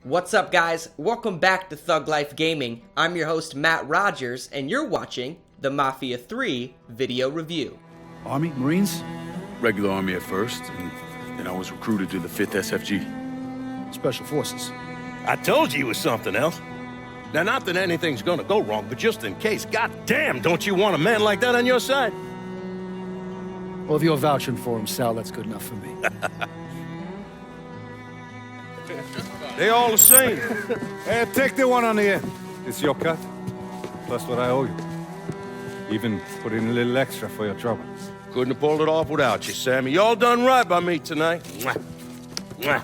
What's up, guys? Welcome back to Thug Life Gaming. I'm your host, Matt Rogers, and you're watching the Mafia 3 video review. Army? Marines? Regular Army at first, and then I was recruited to the 5th SFG. Special Forces. I told you he was something else. Now, not that anything's gonna go wrong, but just in case, goddamn, don't you want a man like that on your side? Well, if you're vouching for him, Sal, that's good enough for me. They all the same. Hey, take the one on the end. It's your cut, plus what I owe you. Even put in a little extra for your trouble. Couldn't have pulled it off without you, Sammy. Y'all done right by me tonight. Mwah. Mwah.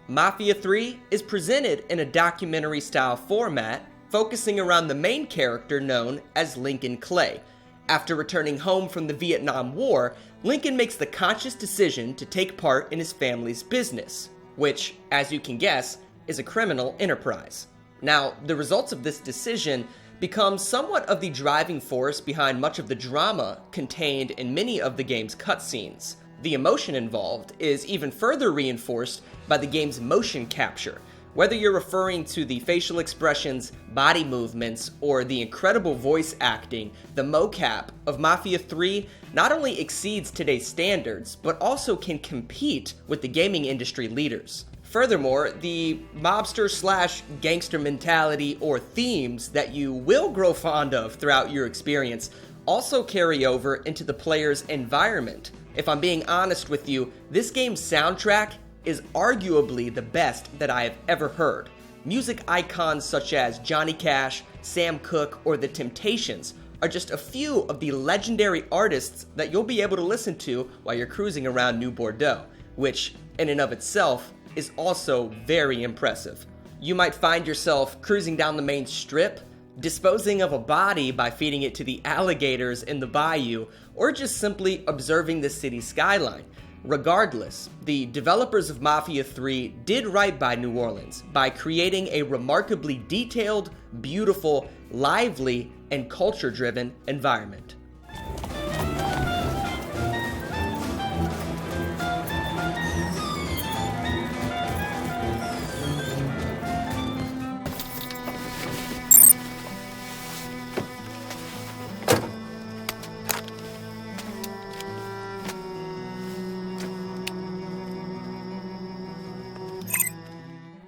Mafia 3 is presented in a documentary-style format, focusing around the main character known as Lincoln Clay. After returning home from the Vietnam War, Lincoln makes the conscious decision to take part in his family's business, which, as you can guess, is a criminal enterprise. Now, the results of this decision become somewhat of the driving force behind much of the drama contained in many of the game's cutscenes. The emotion involved is even further reinforced by the game's motion capture. Whether you're referring to the facial expressions, body movements, or the incredible voice acting, the mocap of Mafia 3 not only exceeds today's standards, but also can compete with the gaming industry leaders. Furthermore, the mobster/gangster mentality or themes that you will grow fond of throughout your experience also carry over into the player's environment. If I'm being honest with you, this game's soundtrack is arguably the best that I have ever heard. Music icons such as Johnny Cash, Sam Cooke, or The Temptations are just a few of the legendary artists that you'll be able to listen to while you're cruising around New Bordeaux, which in and of itself is also very impressive. You might find yourself cruising down the main strip, disposing of a body by feeding it to the alligators in the bayou, or just simply observing the city skyline. Regardless, the developers of Mafia 3 did right by New Orleans by creating a remarkably detailed, beautiful, lively, and culture-driven environment.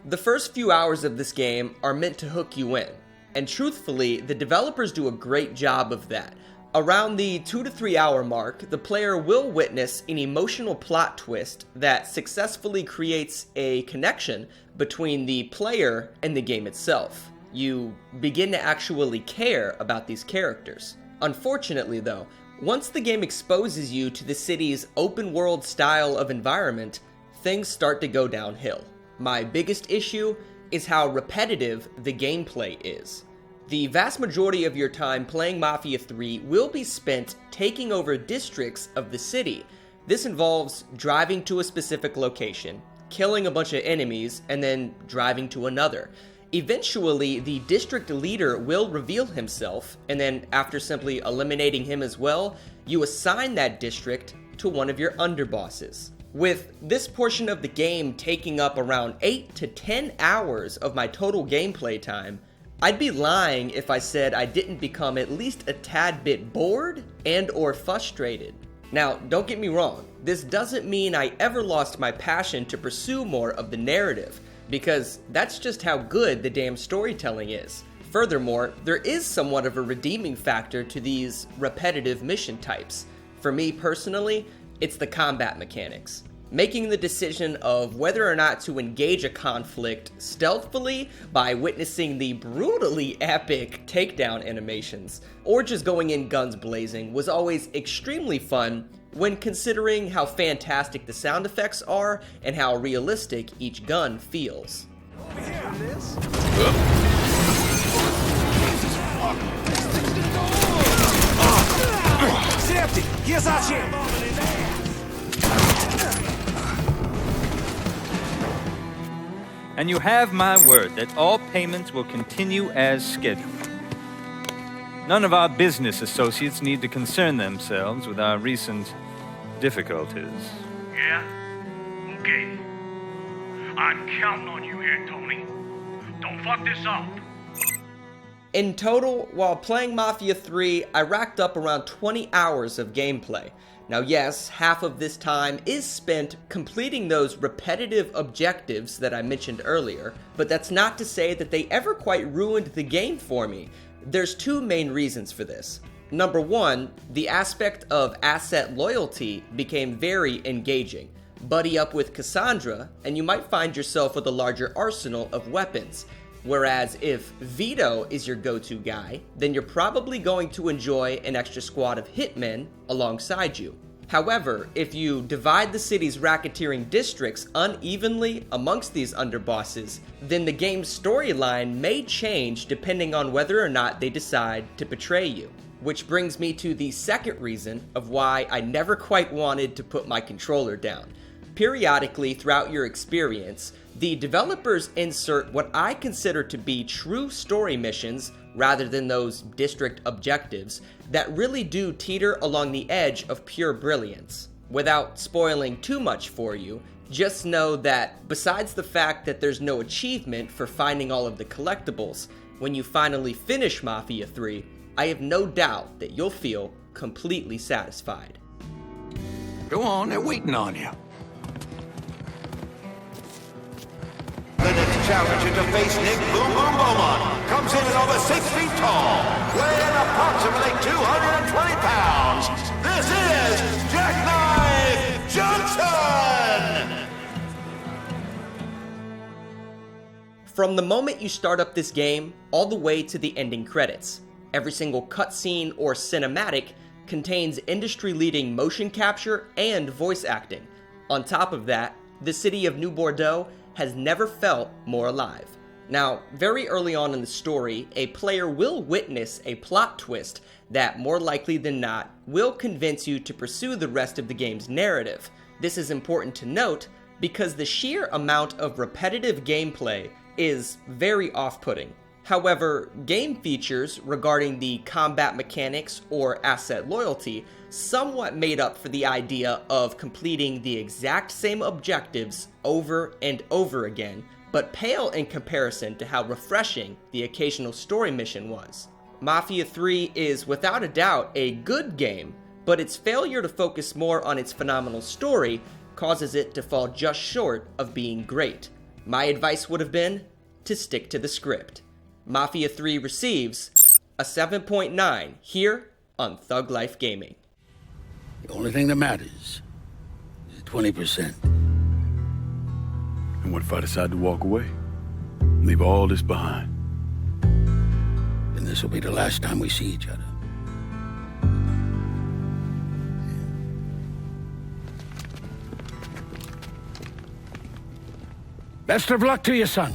The first few hours of this game are meant to hook you in, and truthfully, the developers do a great job of that. Around the 2 to 3 hour mark, the player will witness an emotional plot twist that successfully creates a connection between the player and the game itself. You begin to actually care about these characters. Unfortunately though, once the game exposes you to the city's open world style of environment, things start to go downhill. My biggest issue is how repetitive the gameplay is. The vast majority of your time playing Mafia 3 will be spent taking over districts of the city. This involves driving to a specific location, killing a bunch of enemies, and then driving to another. Eventually, the district leader will reveal himself, and then after simply eliminating him as well, you assign that district to one of your underbosses. With this portion of the game taking up around 8 to 10 hours of my total gameplay time, I'd be lying if I said I didn't become at least a tad bit bored and or frustrated. Now, don't get me wrong, this doesn't mean I ever lost my passion to pursue more of the narrative, because that's just how good the damn storytelling is. Furthermore, there is somewhat of a redeeming factor to these repetitive mission types. For me personally, it's the combat mechanics. Making the decision of whether or not to engage a conflict stealthily by witnessing the brutally epic takedown animations, or just going in guns blazing was always extremely fun when considering how fantastic the sound effects are and how realistic each gun feels. Safety! Here's our chance! And you have my word that all payments will continue as scheduled. None of our business associates need to concern themselves with our recent difficulties. Yeah? Okay. I'm counting on you here, Tony. Don't fuck this up. In total, while playing Mafia 3, I racked up around 20 hours of gameplay. Now yes, half of this time is spent completing those repetitive objectives that I mentioned earlier, but that's not to say that they ever quite ruined the game for me. There's two main reasons for this. Number one, the aspect of asset loyalty became very engaging. Buddy up with Cassandra, and you might find yourself with a larger arsenal of weapons. Whereas if Vito is your go-to guy, then you're probably going to enjoy an extra squad of hitmen alongside you. However, if you divide the city's racketeering districts unevenly amongst these underbosses, then the game's storyline may change depending on whether or not they decide to betray you. Which brings me to the second reason of why I never quite wanted to put my controller down. Periodically throughout your experience, the developers insert what I consider to be true story missions rather than those district objectives that really do teeter along the edge of pure brilliance. Without spoiling too much for you, just know that besides the fact that there's no achievement for finding all of the collectibles, when you finally finish Mafia 3, I have no doubt that you'll feel completely satisfied. Go on, they're waiting on you. The next challenger to face Nick Boom Boom Beaumont comes in at over 6 feet tall, weighing approximately 220 pounds. This is Jackknife Johnson! From the moment you start up this game, all the way to the ending credits, every single cutscene or cinematic contains industry-leading motion capture and voice acting. On top of that, the city of New Bordeaux has never felt more alive. Now, very early on in the story, a player will witness a plot twist that, more likely than not, will convince you to pursue the rest of the game's narrative. This is important to note because the sheer amount of repetitive gameplay is very off-putting. However, game features regarding the combat mechanics or asset loyalty somewhat made up for the idea of completing the exact same objectives over and over again, but pale in comparison to how refreshing the occasional story mission was. Mafia 3 is without a doubt a good game, but its failure to focus more on its phenomenal story causes it to fall just short of being great. My advice would have been to stick to the script. Mafia 3 receives a 7.9 here on Thug Life Gaming. The only thing that matters is 20%. And what if I decide to walk away? Leave all this behind? Then this will be the last time we see each other. Best of luck to you, son.